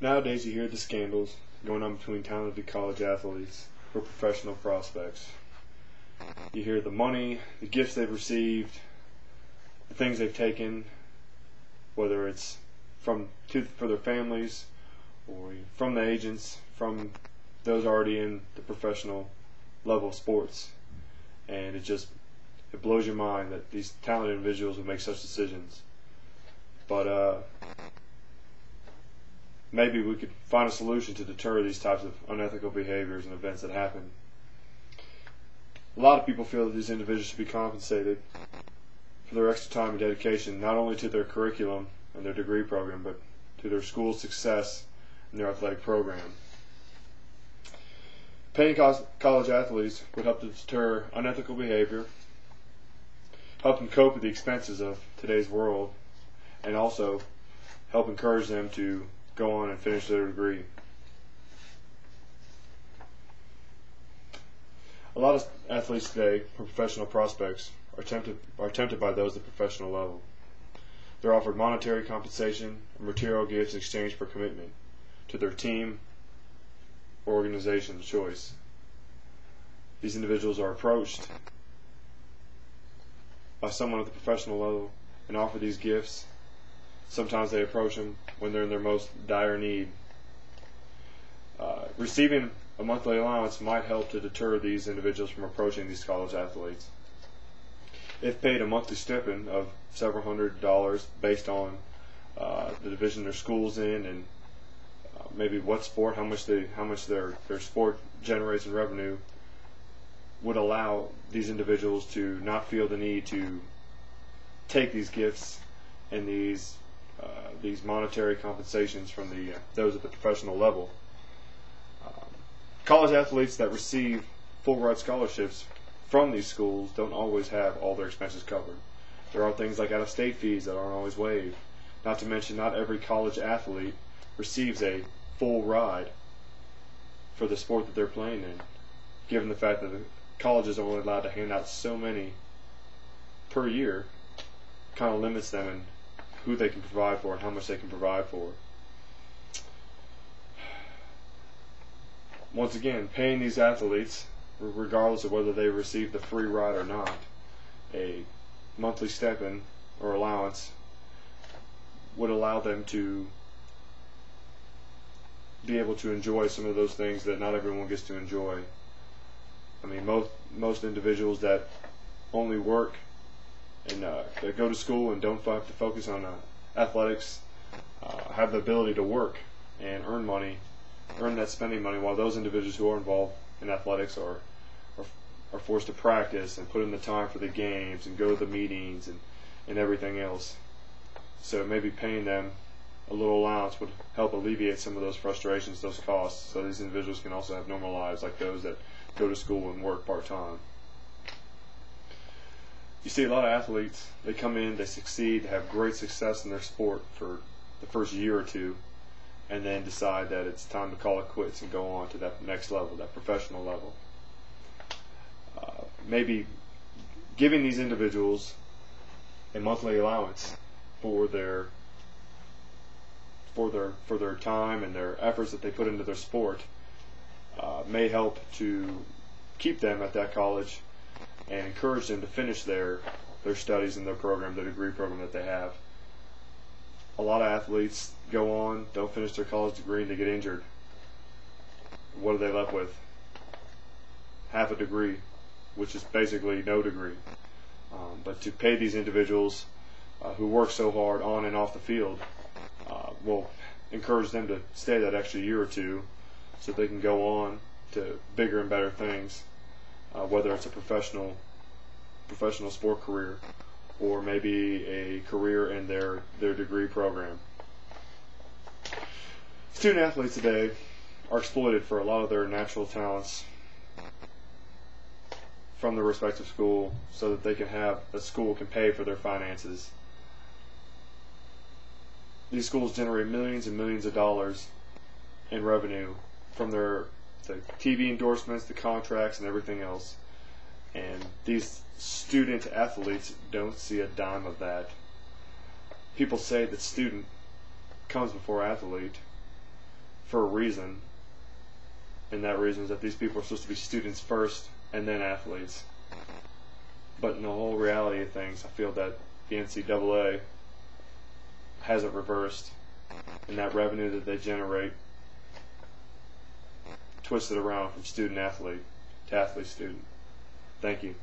Nowadays, you hear the scandals going on between talented college athletes or professional prospects. You hear the money, the gifts they've received, the things they've taken, whether it's for their families or from the agents, from those already in the professional level of sports. And it blows your mind that these talented individuals would make such decisions. But maybe we could find a solution to deter these types of unethical behaviors and events that happen. A lot of people feel that these individuals should be compensated for their extra time and dedication, not only to their curriculum and their degree program, but to their school's success and their athletic program. Paying college athletes would help to deter unethical behavior, help them cope with the expenses of today's world, and also help encourage them to go on and finish their degree. A lot of athletes today, professional prospects, are tempted by those at the professional level. They're offered monetary compensation and material gifts in exchange for commitment to their team or organization of choice. These individuals are approached by someone at the professional level and offer these gifts. Sometimes they approach them when they're in their most dire need. Receiving a monthly allowance might help to deter these individuals from approaching these college athletes. If paid a monthly stipend of several $100s based on the division their school's in and maybe what sport, how much their sport generates in revenue, would allow these individuals to not feel the need to take these gifts and these monetary compensations from those at the professional level. College athletes that receive full ride scholarships from these schools don't always have all their expenses covered. There are things like out-of-state fees that aren't always waived. Not to mention, not every college athlete receives a full ride for the sport that they're playing in, given the fact that the colleges are only allowed to hand out so many per year. Kind of limits them in who they can provide for and how much they can provide for. Once again, paying these athletes, regardless of whether they receive the free ride or not, a monthly stipend or allowance would allow them to be able to enjoy some of those things that not everyone gets to enjoy. I mean, most individuals that only work and that go to school and don't have to focus on athletics have the ability to work and earn money, earn that spending money, while those individuals who are involved in athletics are forced to practice and put in the time for the games and go to the meetings and everything else. So maybe paying them a little allowance would help alleviate some of those frustrations, those costs, so these individuals can also have normal lives like those that go to school and work part-time. You see a lot of athletes, they come in, they succeed, they have great success in their sport for the first year or two, and then decide that it's time to call it quits and go on to that next level, that professional level. Maybe giving these individuals a monthly allowance for their time and their efforts that they put into their sport may help to keep them at that college and encourage them to finish their studies and their program, their degree program that they have. A lot of athletes go on, don't finish their college degree, and they get injured. What are they left with? Half a degree, which is basically no degree. But to pay these individuals who work so hard on and off the field will encourage them to stay that extra year or two so they can go on to bigger and better things, whether it's a professional sport career or maybe a career in their degree program. Student athletes today are exploited for a lot of their natural talents from their respective school so that the school can pay for their finances. These schools generate millions and millions of dollars in revenue from the TV endorsements, the contracts, and everything else. And these student athletes don't see a dime of that. People say that student comes before athlete. for a reason, and that reason is that these people are supposed to be students first and then athletes. But in the whole reality of things, I feel that the NCAA has it reversed, and that revenue that they generate twisted around from student athlete to athlete student. Thank you.